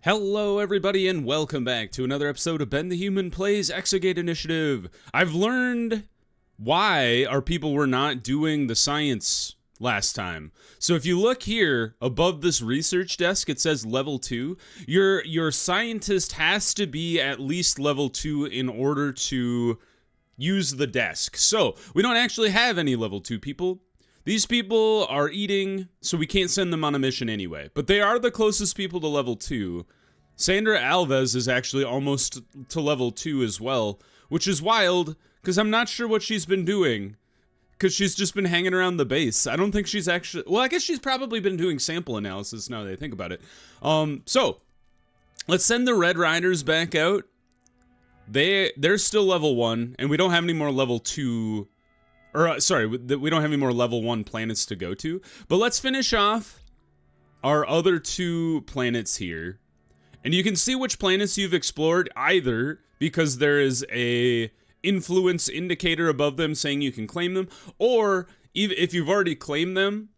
Hello everybody and welcome back to another episode of Ben the Human Plays Exogate Initiative. I've learned why our people were not doing the science last time. So if you look here above this research desk, it says level 2. Your scientist has to be at least level 2 in order to use the desk. So we don't actually have any level 2 people. These people are eating, so we can't send them on a mission anyway. But they are the closest people to level 2. Sandra Alves is actually almost to level 2 as well, which is wild, because I'm not sure what she's been doing. Because she's just been hanging around the base. I don't think she's actually... Well, I guess she's probably been doing sample analysis now that I think about it. So, let's send the Red Riders back out. They're still level 1, and we don't have any more level 2... we don't have any more level 1 planets to go to. But let's finish off our other 2 planets here. And you can see which planets you've explored, either because there is a influence indicator above them saying you can claim them, or if you've already claimed them,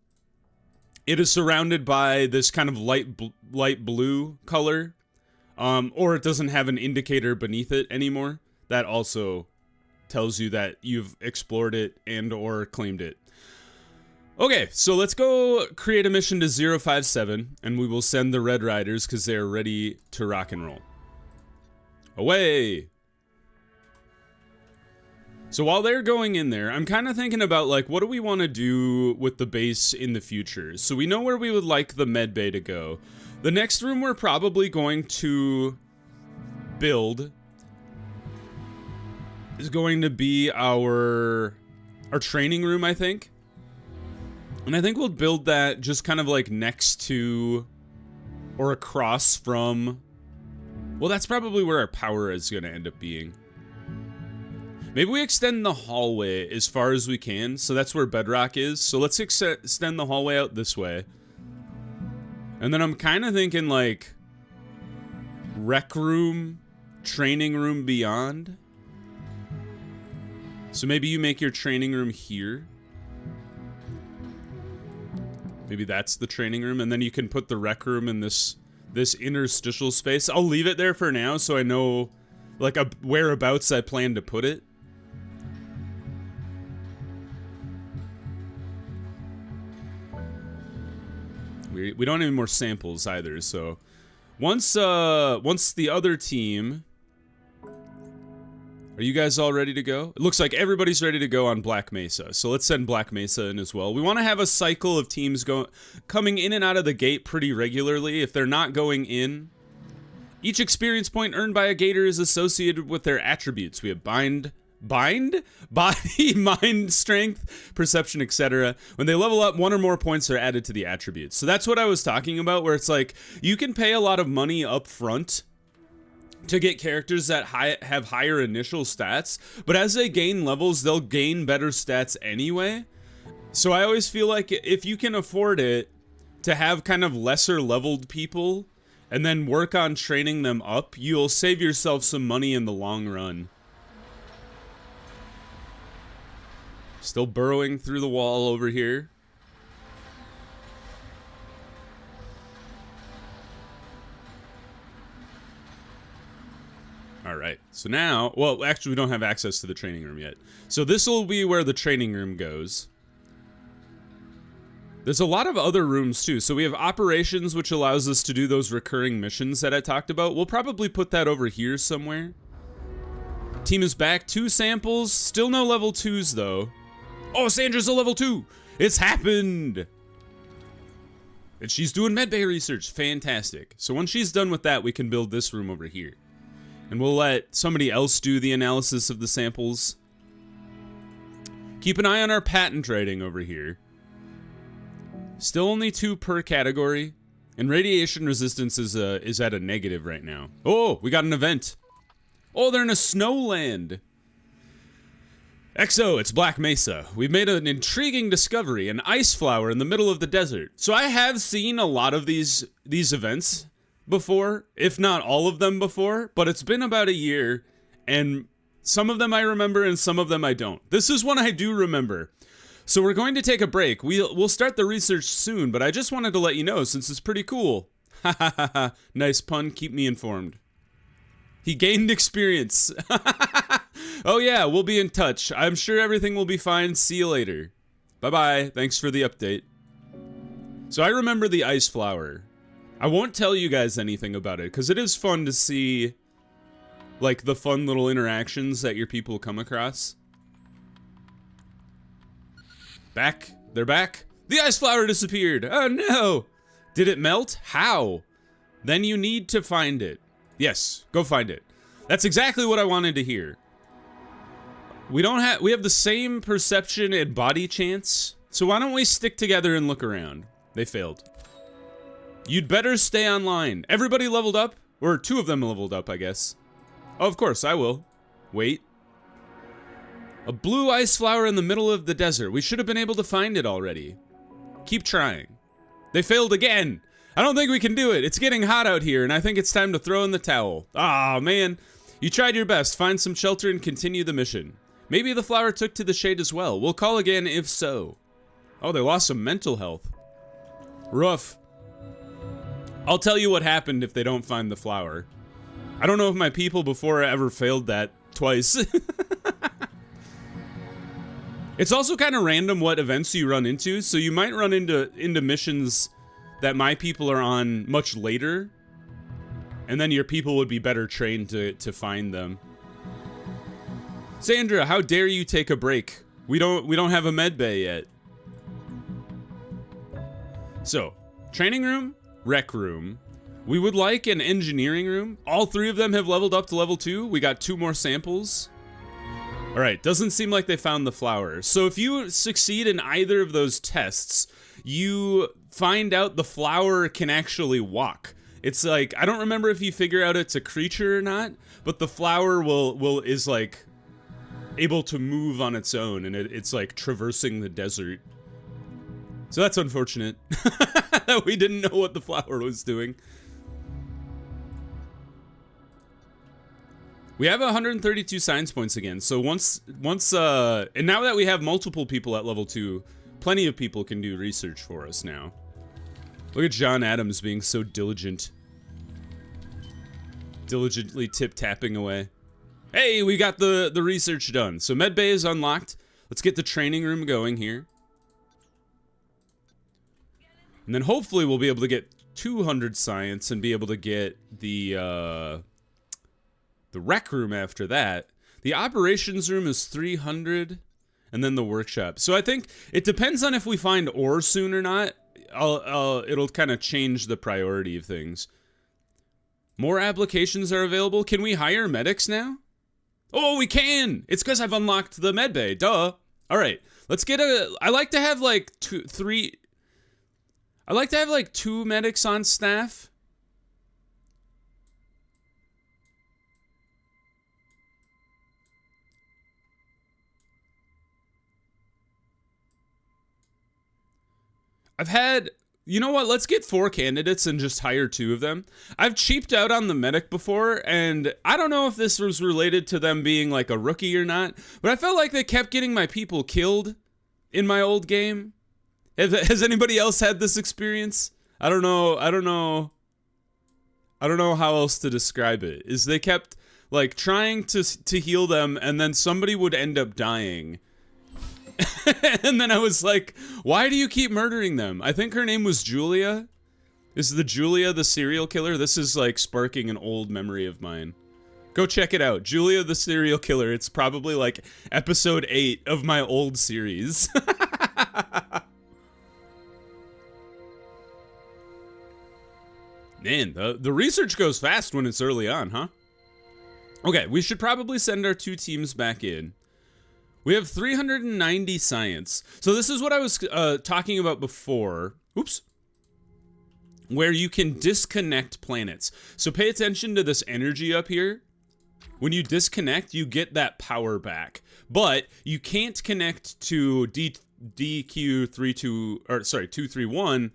it is surrounded by this kind of light blue color, or it doesn't have an indicator beneath it anymore. That also tells you that you've explored it and or claimed it. Okay, so let's go create a mission to 057, and we will send the Red Riders because they are ready to rock and roll. Away! So while they're going in there, I'm kind of thinking about, like, what do we want to do with the base in the future? So we know where we would like the med bay to go. The next room we're probably going to build is going to be our training room, I think. And I think we'll build that just kind of like next to or across from... Well, that's probably where our power is going to end up being. Maybe we extend the hallway as far as we can. So that's where bedrock is. So let's extend the hallway out this way. And then I'm kind of thinking like rec room, training room beyond. So maybe you make your training room here. Maybe that's the training room, and then you can put the rec room in this interstitial space. I'll leave it there for now so I know like a whereabouts I plan to put it. We don't have any more samples either, so once the other team... Are you guys all ready to go? It looks like everybody's ready to go on Black Mesa. So let's send Black Mesa in as well. We want to have a cycle of teams coming in and out of the gate pretty regularly. If they're not going in, each experience point earned by a gator is associated with their attributes. We have body, mind, strength, perception, etc. When they level up, 1 or more points are added to the attributes. So that's what I was talking about, where it's like you can pay a lot of money up front to get characters that have higher initial stats, but as they gain levels, they'll gain better stats anyway. So I always feel like if you can afford it to have kind of lesser leveled people and then work on training them up, you'll save yourself some money in the long run. Still burrowing through the wall over here. Alright, so now, well, actually we don't have access to the training room yet. So this will be where the training room goes. There's a lot of other rooms too. So we have operations, which allows us to do those recurring missions that I talked about. We'll probably put that over here somewhere. Team is back, 2 samples, still no level 2s though. Oh, Sandra's a level 2! It's happened! And she's doing medbay research, fantastic. So once she's done with that, we can build this room over here. And we'll let somebody else do the analysis of the samples. Keep an eye on our patent rating over here. Still only 2 per category. And radiation resistance is at a negative right now. Oh, we got an event. Oh, they're in a snowland. XO, it's Black Mesa. We've made an intriguing discovery, an ice flower in the middle of the desert. So I have seen a lot of these events before, if not all of them before, but it's been about a year, and some of them I remember and some of them I don't. This is one I do remember. So we're going to take a break. We'll start the research soon, but I just wanted to let you know since it's pretty cool. Ha ha ha ha. Nice pun. Keep me informed. He gained experience. Oh yeah, we'll be in touch. I'm sure everything will be fine. See you later. Bye-bye. Thanks for the update. So I remember the ice flower. I won't tell you guys anything about it, because it is fun to see, like, the fun little interactions that your people come across. Back. They're back. The ice flower disappeared. Oh no. Did it melt? How? Then you need to find it. Yes, go find it. That's exactly what I wanted to hear. We have the same perception and body chance, so why don't we stick together and look around? They failed. You'd better stay online. Everybody leveled up? Or 2 of them leveled up, I guess. Oh, of course, I will. Wait. A blue ice flower in the middle of the desert. We should have been able to find it already. Keep trying. They failed again. I don't think we can do it. It's getting hot out here, and I think it's time to throw in the towel. Aw, man. You tried your best. Find some shelter and continue the mission. Maybe the flower took to the shade as well. We'll call again if so. Oh, they lost some mental health. Rough. I'll tell you what happened if they don't find the flower. I don't know if my people before ever failed that twice. It's also kind of random what events you run into, so you might run into missions that my people are on much later, and then your people would be better trained to find them. Sandra, how dare you take a break? We don't have a med bay yet. So, training room, rec room. We would like an engineering room. All 3 of them have leveled up to level 2. We got 2 more samples. All right, doesn't seem like they found the flower. So if you succeed in either of those tests, you find out the flower can actually walk. It's like, I don't remember if you figure out it's a creature or not, but the flower is like able to move on its own, and it's like traversing the desert. So that's unfortunate that we didn't know what the flower was doing. We have 132 science points again, so once, and now that we have multiple people at level 2, plenty of people can do research for us now. Look at John Adams being so diligent. Diligently tip-tapping away. Hey, we got the research done. So medbay is unlocked. Let's get the training room going here. And then hopefully we'll be able to get 200 science and be able to get the rec room after that. The operations room is 300, and then the workshop. So I think it depends on if we find ore soon or not. It'll kind of change the priority of things. More applications are available. Can we hire medics now? Oh, we can! It's because I've unlocked the medbay. Duh. All right, let's get I like to have like 2 medics on staff. You know what, let's get 4 candidates and just hire 2 of them. I've cheaped out on the medic before, and I don't know if this was related to them being like a rookie or not, but I felt like they kept getting my people killed in my old game. Has anybody else had this experience? I don't know how else to describe it. Is they kept like trying to heal them, and then somebody would end up dying. And then I was like, why do you keep murdering them? I think her name was Julia. Is the Julia the serial killer? This is like sparking an old memory of mine. Go check it out. Julia the serial killer. It's probably like episode 8 of my old series. Man, the research goes fast when it's early on, huh? Okay, we should probably send our 2 teams back in. We have 390 science. So this is what I was talking about before. Oops. Where you can disconnect planets. So pay attention to this energy up here. When you disconnect, you get that power back. But you can't connect to DQ231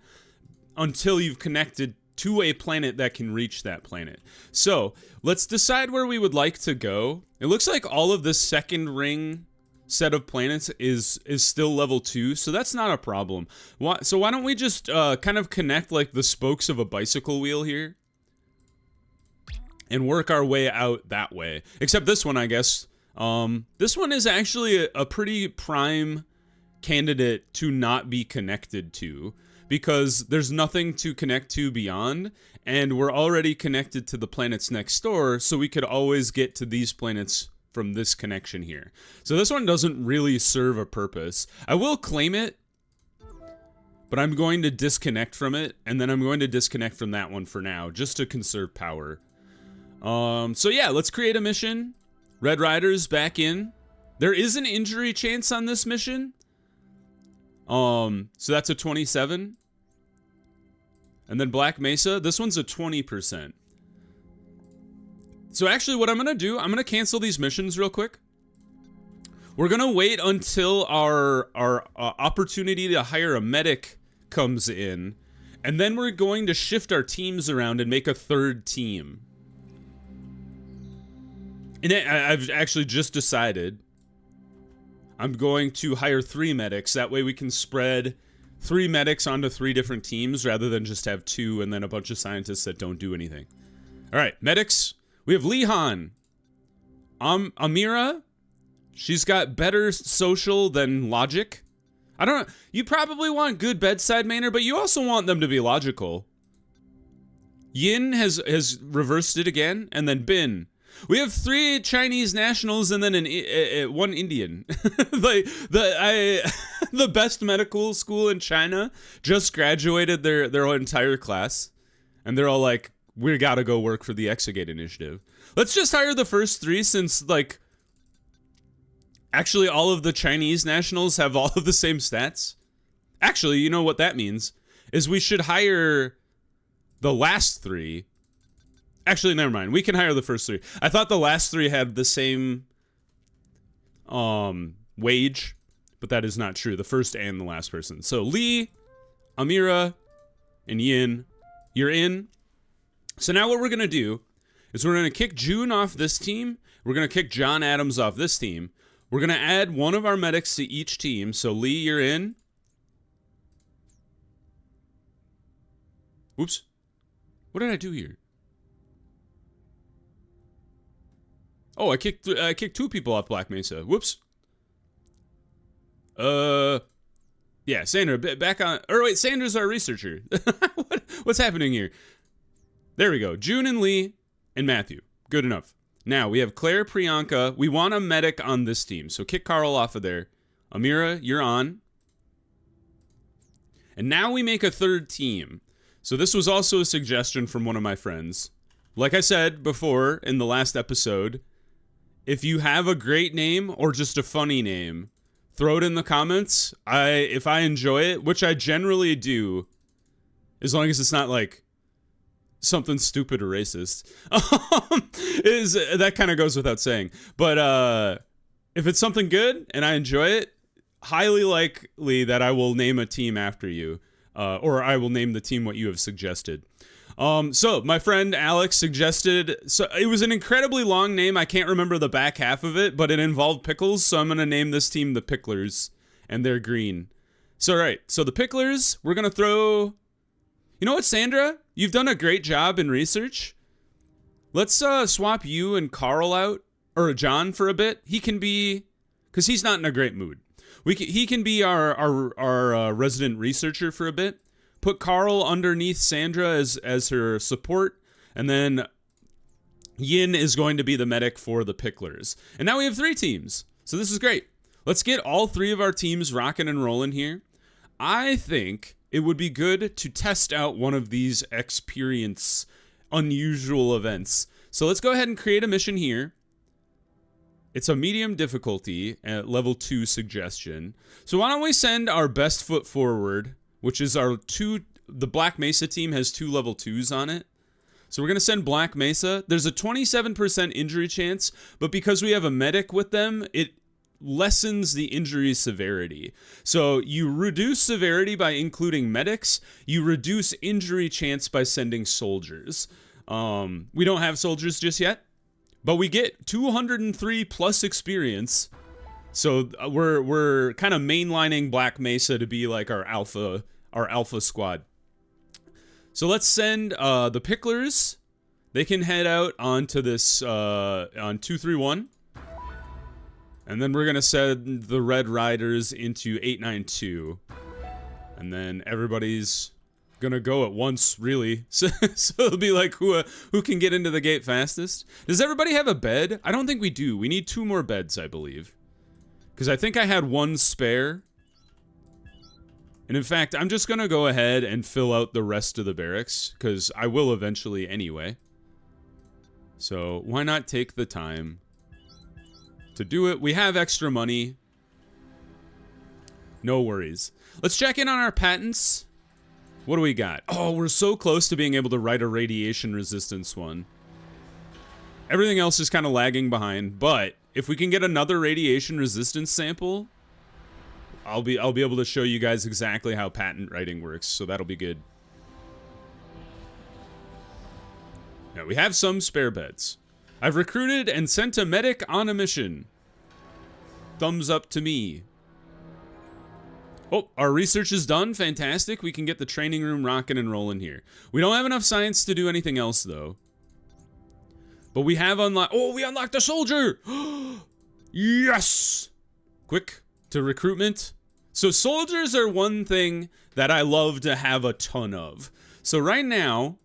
until you've connected to a planet that can reach that planet. So let's decide where we would like to go. It looks like all of this second ring set of planets is still level 2, so that's not a problem. So why don't we just kind of connect like the spokes of a bicycle wheel here and work our way out that way. Except this one, I guess. This one is actually a pretty prime candidate to not be connected to, because there's nothing to connect to beyond, and we're already connected to the planets next door, so we could always get to these planets from this connection here. So this one doesn't really serve a purpose. I will claim it, but I'm going to disconnect from it, and then I'm going to disconnect from that one for now, just to conserve power. So yeah, let's create a mission. Red Rider's back in. There is an injury chance on this mission. So that's a 27. And then Black Mesa, this one's a 20%. So actually what I'm going to do, I'm going to cancel these missions real quick. We're going to wait until our opportunity to hire a medic comes in. And then we're going to shift our teams around and make a third team. And I've actually just decided I'm going to hire 3 medics. That way we can spread 3 medics onto 3 different teams rather than just have 2 and then a bunch of scientists that don't do anything. All right, medics. We have Lihan. Amira. She's got better social than logic. I don't know. You probably want good bedside manner, but you also want them to be logical. Yin has reversed it again, and then Bin. We have 3 Chinese nationals and then 1 Indian. Like the best medical school in China just graduated their entire class, and they're all like, "We gotta go work for the Exogate initiative." Let's just hire the first 3, since like actually all of the Chinese nationals have all of the same stats. Actually, you know what that means is we should hire the last 3. Actually, never mind. We can hire the first 3. I thought the last 3 had the same wage, but that is not true. The first and the last person. So Lee, Amira, and Yin, you're in. So now what we're going to do is we're going to kick June off this team. We're going to kick John Adams off this team. We're going to add one of our medics to each team. So Lee, you're in. Oops. What did I do here? Oh, I kicked 2 people off Black Mesa. Whoops. Yeah, Sandra, back on. Or wait, Sandra's our researcher. What's happening here? There we go. June and Lee and Matthew. Good enough. Now we have Claire, Priyanka. We want a medic on this team, so kick Carl off of there. Amira, you're on. And now we make a third team. So this was also a suggestion from one of my friends. Like I said before in the last episode, if you have a great name or just a funny name, throw it in the comments. If I enjoy it, which I generally do, as long as it's not like something stupid or racist, that kind of goes without saying. But if it's something good and I enjoy it, highly likely that I will name a team after you, or I will name the team what you have suggested. So my friend Alex suggested, so it was an incredibly long name. I can't remember the back half of it, but it involved pickles. So I'm going to name this team the Picklers, and they're green. So, right. So the Picklers, we're going to throw, you know what, Sandra, you've done a great job in research. Let's swap you and Carl out, or John for a bit. He can be, cause he's not in a great mood. He can be our resident researcher for a bit. Put Carl underneath Sandra as her support, and then Yin is going to be the medic for the Picklers. And now we have 3 teams, so this is great. Let's get all 3 of our teams rocking and rolling here. I think it would be good to test out one of these experience unusual events. So let's go ahead and create a mission here. It's a medium difficulty at level 2 suggestion. So why don't we send our best foot forward, which is the Black Mesa team has 2 level 2s on it. So we're going to send Black Mesa. There's a 27% injury chance, but because we have a medic with them, it lessens the injury severity. So you reduce severity by including medics. You reduce injury chance by sending soldiers. We don't have soldiers just yet, but we get 203 plus experience So we're kind of mainlining Black Mesa to be like our alpha squad. So let's send the Picklers. They can head out onto this on 231. And then we're going to send the Red Riders into 892. And then everybody's going to go at once, really. So it'll be like who can get into the gate fastest. Does everybody have a bed? I don't think we do. We need 2 more beds, I believe. Because I think I had 1 spare. And in fact, I'm just going to go ahead and fill out the rest of the barracks. Because I will eventually anyway. So why not take the time to do it? We have extra money. No worries. Let's check in on our patents. What do we got? Oh, we're so close to being able to write a radiation resistance one. Everything else is kind of lagging behind, but if we can get another radiation resistance sample, I'll be able to show you guys exactly how patent writing works, so that'll be good. Now, we have some spare beds. I've recruited and sent a medic on a mission. Thumbs up to me. Oh, our research is done. Fantastic. We can get the training room rocking and rolling here. We don't have enough science to do anything else, though. But we have unlocked... Oh, we unlocked a soldier! Yes! Quick to recruitment. So soldiers are one thing that I love to have a ton of. So right now,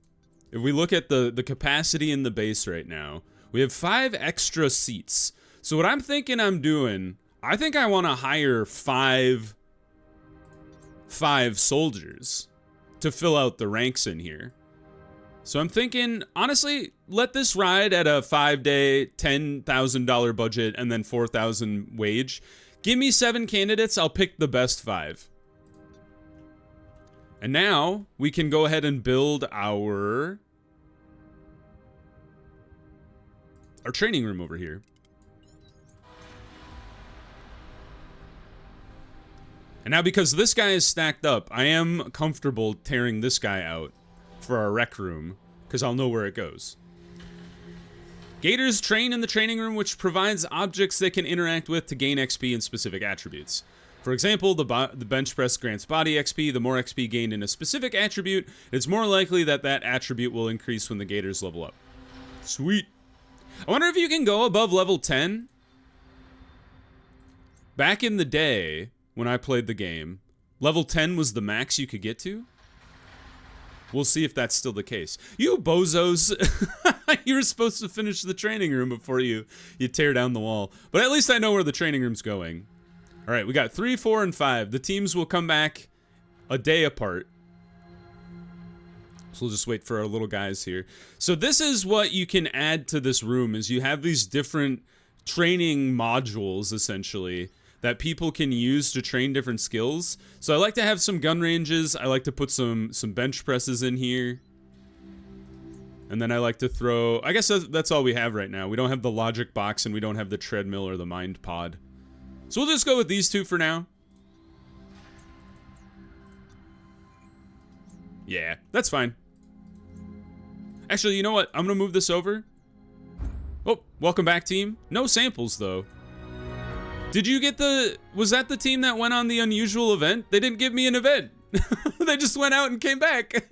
if we look at the capacity in the base right now, we have 5 extra seats. So what I'm thinking I'm doing, I think I want to hire 5 soldiers to fill out the ranks in here. So I'm thinking, honestly, let this ride at a 5-day, $10,000 budget and then $4,000 wage. Give me 7 candidates, I'll pick the best 5. And now we can go ahead and build our training room over here. And now because this guy is stacked up, I am comfortable tearing this guy out for our rec room, because I'll know where it goes. Gators train in the training room, which provides objects they can interact with to gain XP in specific attributes. For example, the bench press grants body XP. The more XP gained in a specific attribute, it's more likely that that attribute will increase when the Gators level up. Sweet. I wonder if you can go above level 10. Back in the day, when I played the game, level 10 was the max you could get to. We'll see if that's still the case. You bozos, you were supposed to finish the training room before you tear down the wall. But at least I know where the training room's going. All right, we got 3, 4, and 5. The teams will come back a day apart. So we'll just wait for our little guys here. So this is what you can add to this room, is you have these different training modules, essentially, that people can use to train different skills. So I like to have some gun ranges. I like to put some bench presses in here. And then I like to throw... I guess that's all we have right now. We don't have the logic box, and we don't have the treadmill or the mind pod. So we'll just go with these 2 for now. Yeah, that's fine. Actually, you know what? I'm going to move this over. Oh, welcome back, team. No samples, though. Did you get was that the team that went on the unusual event? They didn't give me an event. They just went out and came back.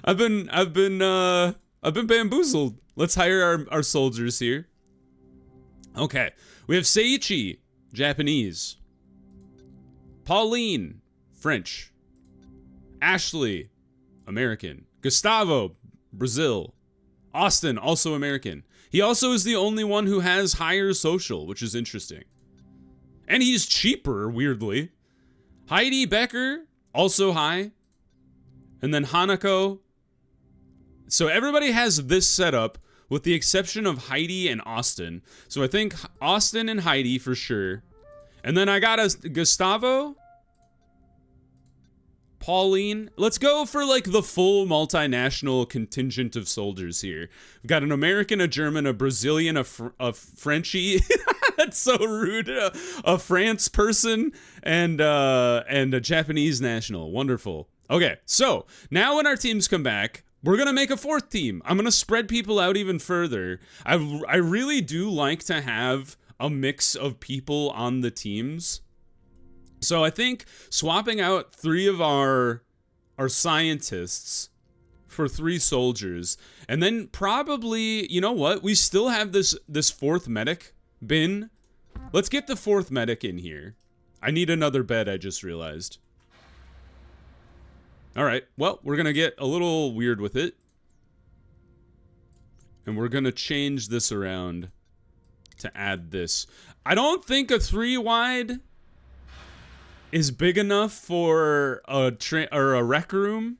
I've been bamboozled. Let's hire our soldiers here. Okay. We have Seiichi, Japanese. Pauline, French. Ashley, American. Gustavo, Brazil. Austin, also American. He also is the only one who has higher social, which is interesting. And he's cheaper, weirdly. Heidi Becker, also high. And then Hanako. So everybody has this setup, with the exception of Heidi and Austin. So I think Austin and Heidi for sure. And then I got a Gustavo, Pauline. Let's go for like the full multinational contingent of soldiers here. We've got an American, a German, a Brazilian, a Frenchie. That's so rude. A France person and a Japanese national. Wonderful. Okay, so now when our teams come back, we're going to make a 4th team. I'm going to spread people out even further. I really do like to have a mix of people on the teams. So I think swapping out 3 of our scientists for 3 soldiers, and then probably, you know what? We still have this 4th medic bin. Let's get the 4th medic in here. I need another bed, I just realized. All right, well, we're going to get a little weird with it. And we're going to change this around to add this. I don't think a 3 wide is big enough for a rec room.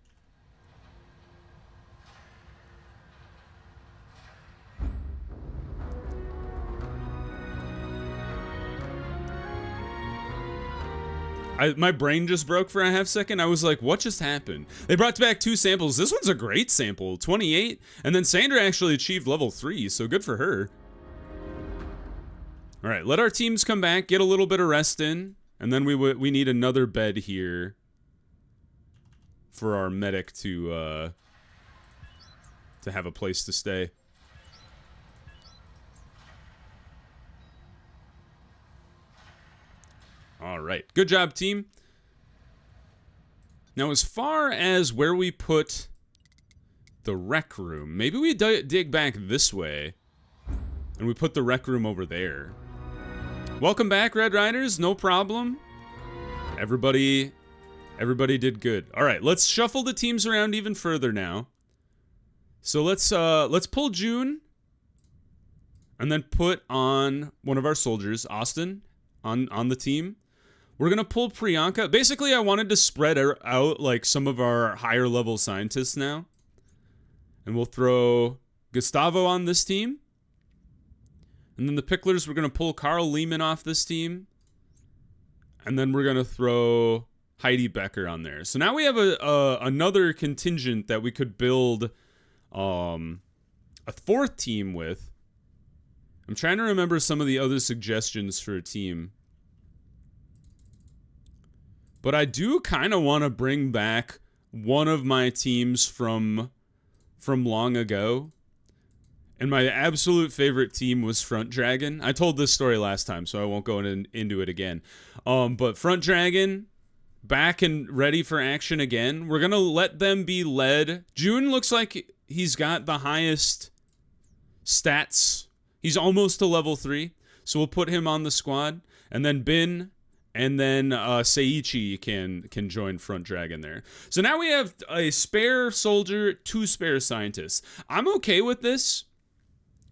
My brain just broke for a half second. I was like, what just happened? They brought back 2 samples. This one's a great sample, 28. And then Sandra actually achieved level 3, so good for her. All right, let our teams come back, get a little bit of rest in, and then we need another bed here for our medic to have a place to stay. All right, good job, team. Now, as far as where we put the rec room, maybe we dig back this way, and we put the rec room over there. Welcome back, Red Riders. No problem. Everybody did good. All right, let's shuffle the teams around even further now. So let's pull June, and then put on one of our soldiers, Austin, on the team. We're going to pull Priyanka. Basically, I wanted to spread out like some of our higher level scientists now. And we'll throw Gustavo on this team. And then the Picklers, we're going to pull Carl Lehman off this team. And then we're going to throw Heidi Becker on there. So now we have another contingent that we could build a 4th team with. I'm trying to remember some of the other suggestions for a team. But I do kind of want to bring back one of my teams from long ago. And my absolute favorite team was Front Dragon. I told this story last time, so I won't go into it again. But Front Dragon, back and ready for action again. We're going to let them be led. June looks like he's got the highest stats. He's almost to level 3. So we'll put him on the squad. And then Bin and then Seiichi can join Front Dragon there. So now we have a spare soldier, 2 spare scientists. I'm okay with this,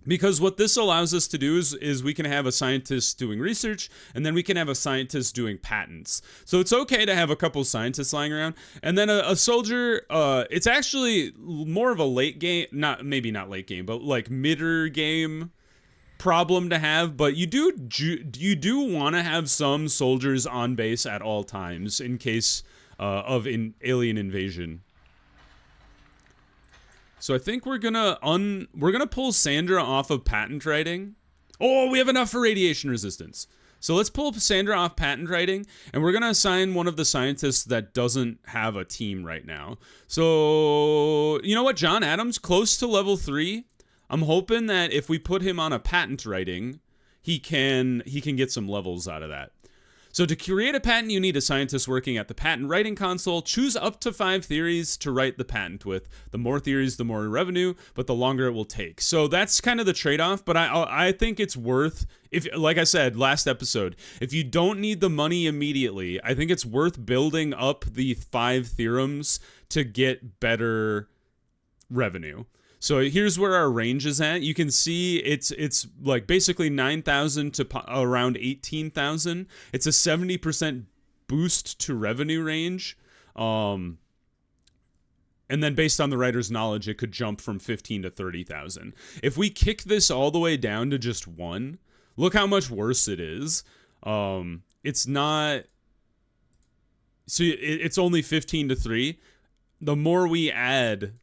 because what this allows us to do is we can have a scientist doing research, and then we can have a scientist doing patents. So it's okay to have a couple scientists lying around. And then a soldier, it's actually more of a late game, maybe not late game, but like midder game problem to have. But you do want to have some soldiers on base at all times in case of alien invasion. So I think we're gonna pull Sandra off of patent writing. Oh, we have enough for radiation resistance. So let's pull Sandra off patent writing, and we're gonna assign one of the scientists that doesn't have a team right now. So you know what, John Adams, close to level 3. I'm hoping that if we put him on a patent writing, he can get some levels out of that. So to create a patent, you need a scientist working at the patent writing console. Choose up to 5 theories to write the patent with. The more theories, the more revenue, but the longer it will take. So that's kind of the trade-off, but I think it's worth, if, like I said last episode, if you don't need the money immediately, I think it's worth building up the 5 theorems to get better revenue. So here's where our range is at. You can see it's like basically 9,000 to around 18,000. It's a 70% boost to revenue range. And then based on the writer's knowledge, it could jump from 15 to 30,000. If we kick this all the way down to just 1, look how much worse it is. It's not... So it's only 15 to 3. The more we add,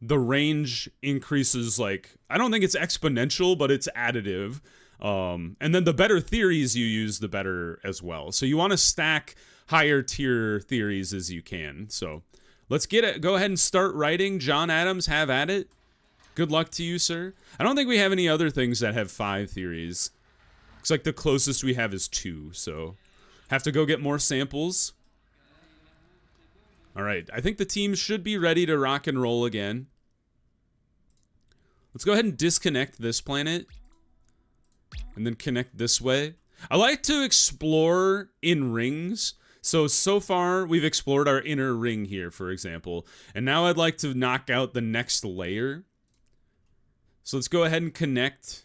the range increases, like, I don't think it's exponential, but it's additive. And then the better theories you use, the better as well. So you want to stack higher tier theories as you can. So let's get it. Go ahead and start writing. John Adams, have at it. Good luck to you, sir. I don't think we have any other things that have 5 theories. Looks like the closest we have is 2, so have to go get more samples. All right, I think the team should be ready to rock and roll again. Let's go ahead and disconnect this planet and then connect this way. I like to explore in rings. So far we've explored our inner ring here, for example, and now I'd like to knock out the next layer. So let's go ahead and connect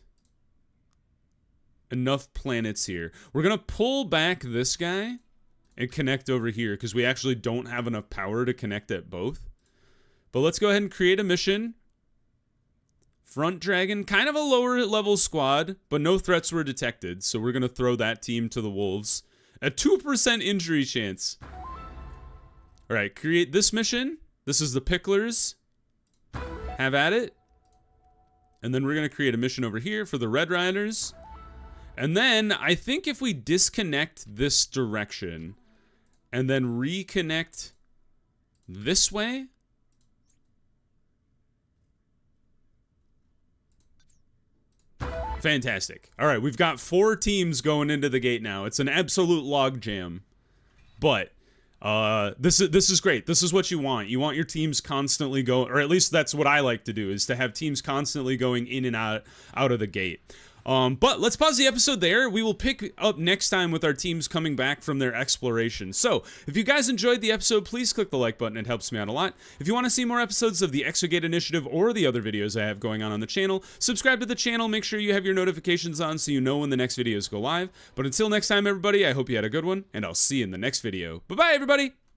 enough planets here. We're gonna pull back this guy and connect over here because we actually don't have enough power to connect at both. But let's go ahead and create a mission. Front Dragon, kind of a lower level squad, but no threats were detected, so we're gonna throw that team to the wolves. A 2% injury chance. All right, create this mission. This is the Picklers. Have at it. And then we're gonna create a mission over here for the Red Riders. And then I think if we disconnect this direction and then reconnect this way. Fantastic. All right, we've got 4 teams going into the gate now. It's an absolute logjam. But this is great. This is what you want. You want your teams constantly going, or at least that's what I like to do, is to have teams constantly going in and out of the gate. But let's pause the episode there. We will pick up next time with our teams coming back from their exploration. So, if you guys enjoyed the episode, please click the like button. It helps me out a lot. If you want to see more episodes of the Exogate Initiative or the other videos I have going on the channel, subscribe to the channel. Make sure you have your notifications on so you know when the next videos go live. But until next time, everybody, I hope you had a good one, and I'll see you in the next video. Bye-bye, everybody!